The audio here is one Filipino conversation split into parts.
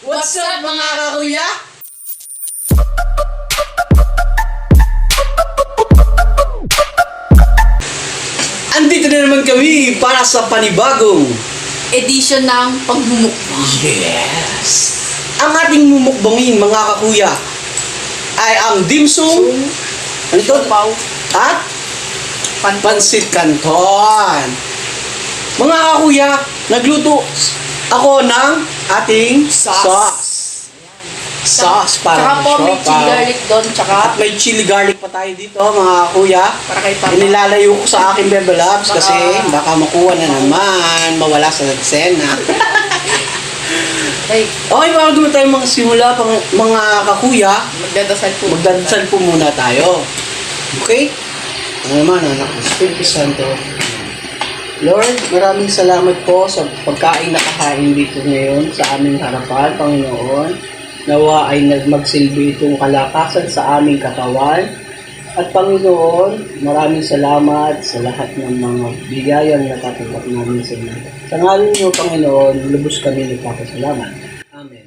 What's up mga ka-kuya? Andito na naman kami para sa panibagong edition ng pagmumukbang. Yes! Ang ating mumukbangin mga ka-kuya ay ang Dimsum Siopao at Pansit Canton. Mga ka-kuya, nagluto ako ng ating sauce para Tsaka po may siopaw. chili garlic doon. Tsaka At may chili garlic pa tayo dito mga kuya. para kay Papa. Inilalayo ko sa aking Bebe Labs kasi baka makuha na naman, mawala sa eksena. Hey, Okay, bago naman tayo mga simula, mga kakuya, magdadasal po muna tayo. Okay? Ano naman, anak ng Espiritu Santo. Lord, maraming salamat po sa pagkain na kakain dito ngayon sa aming harapan, Panginoon. Nawa ay nagmagsilbi itong kalakasan sa aming katawan. At Panginoon, maraming salamat sa lahat ng mga bigayang natatanggap namin sa inyo. Sa ngalan niyo, Panginoon, lubos kami nagpapasalamat. Amen.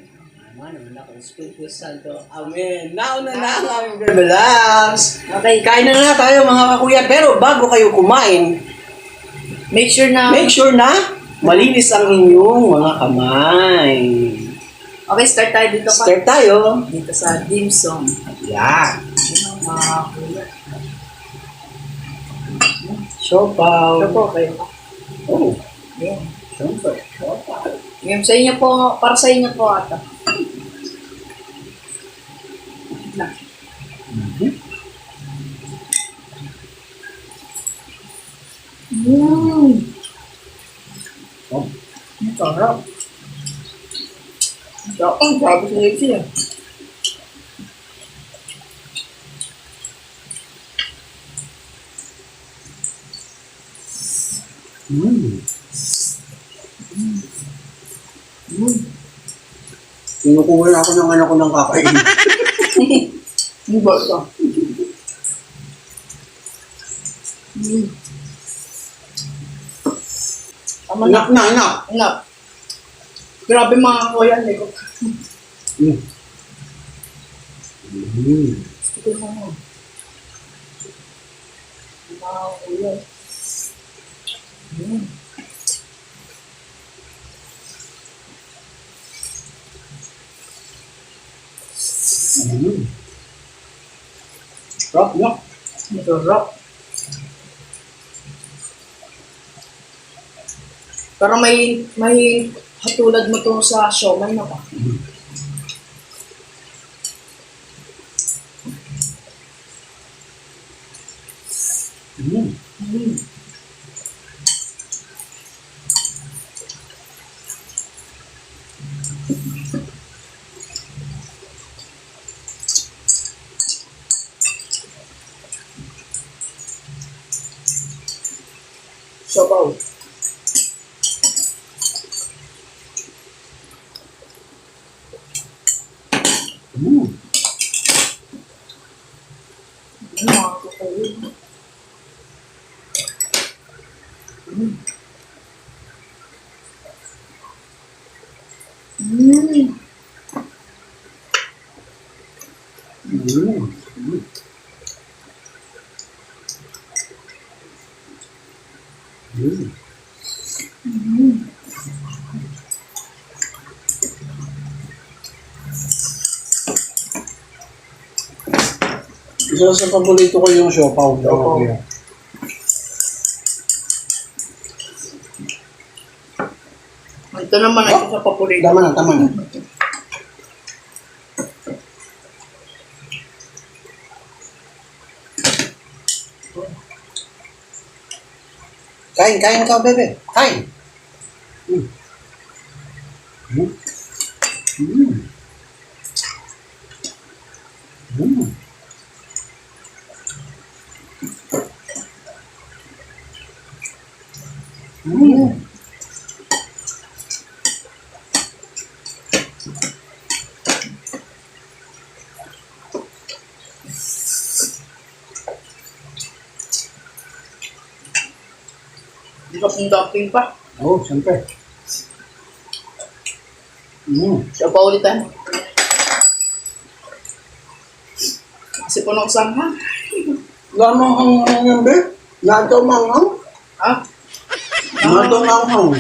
Amen. Anak ng Espiritu Santo. Amen. Nauna na ang aming Bebe Labs. Okay, kain na tayo mga kakuya. Pero bago kayo kumain, make sure na malinis ang inyong mga kamay. okay, start tayo dito pa. Start tayo. Dito sa Dimsum. Yan. Mga kuya. Siopao. Ito po kayo. Oh, Yan. siyempre. Siopao. Yan, sa inyo po, para sa inyo po ata. Mhm. Oh. Ang sarap. Ang sabi sa iyo siya. Kinukuha na ako ng anak ko ng kakain. Ang ba ito? Tama na. Anak. Anak. Grabe mga kuya. Hindi ko. Mm. Mm. Ito na mo. Mga kuya. Mm. Sarap, no? Masarap. Pero may hatulad mo to sa siomay na ba? Mm. Siopao. Mm. Mga kuya. Mm. Mm. Mm. Isa sa paborito ko yung siopaw. Siopaw. Ito naman ay isa sa paborito. Tama na, tama na. Kain ka, bebe. Kain. Mm. Mm. Mm. Mm. Mm. Hindi ka pong dumpling pa. Oo, siyempre. Siopao ulitan. Kasi punong sangha. Lamang ang yung be? Nato manghang? Ah? Nato manghang.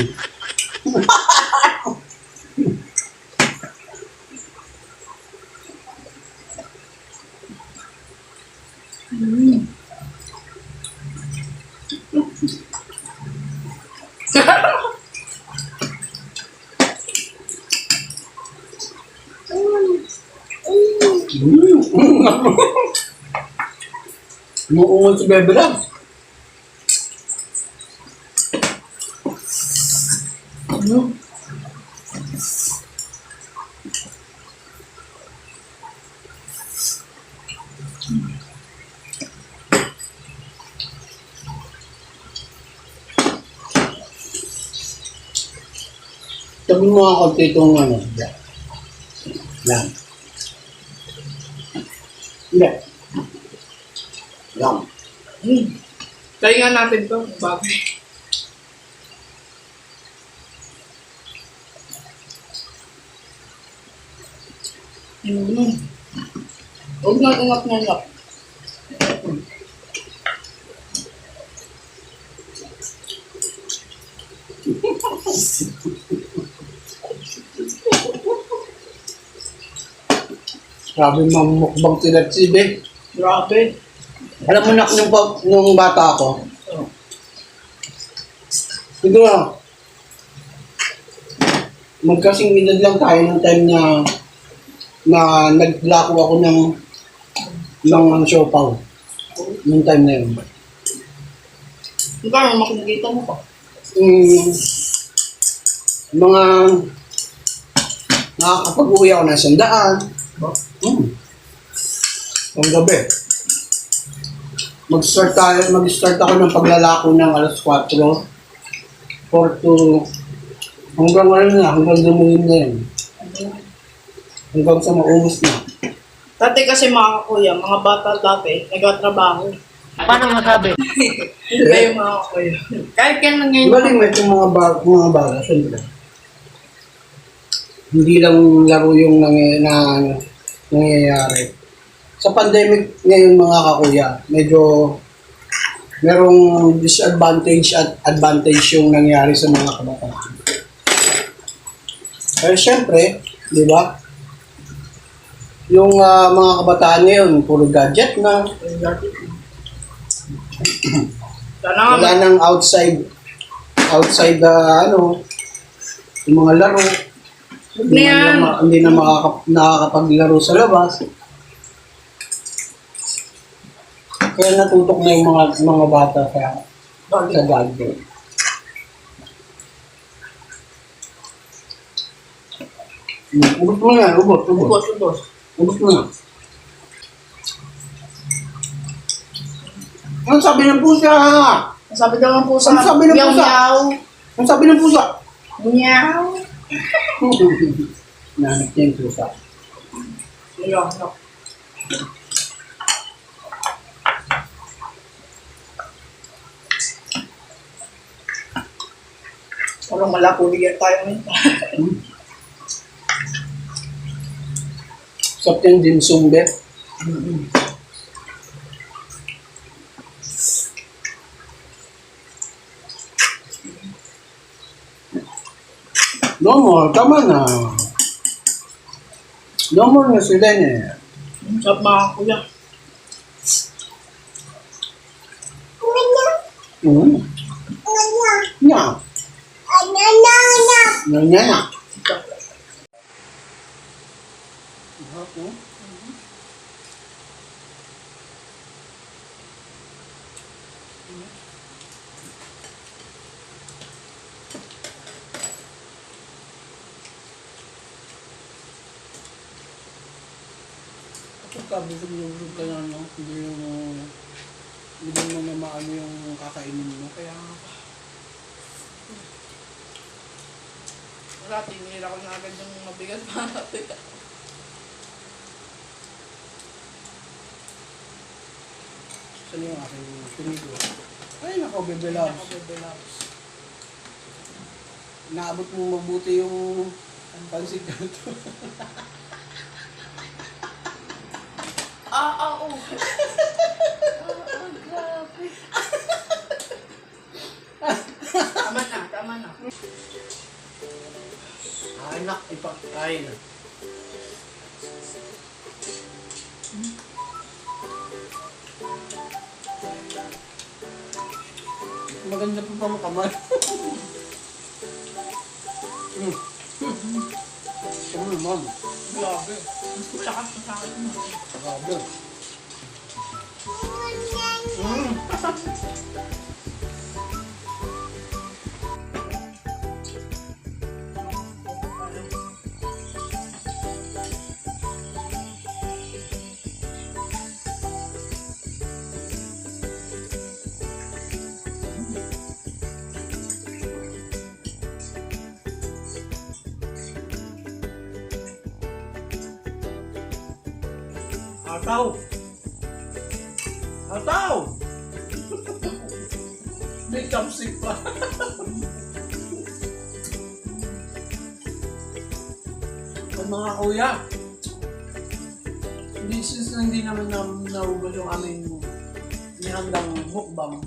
Umuungol si Bebe lang. Sabi mo nga konti itong ano. Yan. Hindi. Yan. Try nga natin to. Bagay. Huwag na ingat na ingat. Sabi mamukbang sila si Be. Grabe. Alam mo na, nung bata ako, siguro, magkasing edad lang tayo ng time na naglako ako ng Siopao. Nung time na yun. Hindi ka makikita mo pa. Mga nakakapag-uwi ako ng 100. Ang gabi. Mag-start ako ng paglalako ng alas 4. 4 to hanggang dumungin na yun. Hanggang sa maubos na. Dati kasi mga kakuya, mga bata dati, nagtatrabaho. Paano masabi? Iba yung mga kakuya. Kahit kailan ngayon. Galing mo itong mga bata, siyempre. Hindi lang laro yung nangyayari. Sa pandemic ngayon mga kakuya, medyo merong disadvantage at advantage yung nangyari sa mga kabataan. Pero siyempre, di ba? Yung mga kabataan ngayon, puro gadget na. Wala nang outside yung mga laro. Hindi na nakakapaglaro sa labas. Kaya natutok na yung mga bata sa gadget. Ubus mo yan, ubus. Ubus mo yan. Ano sabi ng pusa? Ang sabi daw ng pusa. Ano sabi ng pusa? Meow. Ano sabi ng pusa? Meow. Nahanap niya yung pusa. Meow. Parang malako bigyan tayo ngayon. Sa yung dimsum bet. No more, tama na. No more na sila niya. Sarap mga kuya. Nya. Nya. Busog-busog ka na, no? Hindi mo na maano yung kakainin mo. Kaya Wala, tinira ko na agad yung mabigat para natin. saan yung aking tinigo? Ay, nako, Bebe Loves. Naabot mo mabuti yung Ang Pansit Canton. Oo. Grabe. Tama na. Anak, ipakain na. Maganda pa pa makamal. Ma'am. Grabe. Mas kulakas pa sa akin mo. Grabe. Ataw! Ataw! May chopstick pa. At mga kuya, hindi naman naubos yung aming nihandang mukbang.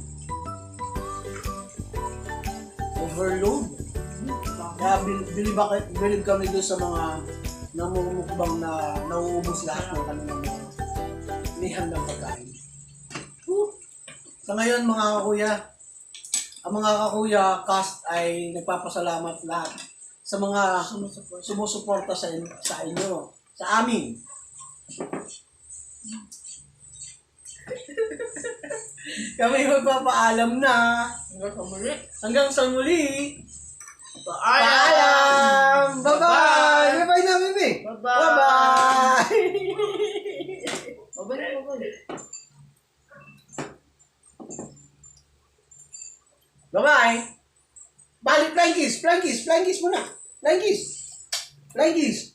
Overload. Kaya bilib kami doon sa mga namumukbang na nauubos lahat ng kanilang mga nihandang pagkain. Sa ngayon mga kakuya, ang mga kakuya cast ay nagpapasalamat lahat sa mga sumusuporta sa inyo, sa amin. Kami magpapaalam na. Hanggang sa muli. Paalam! Bye-bye! Bye-bye na, baby! Bye-bye! Bye-bye! Balik, flying kiss muna! Flying kiss!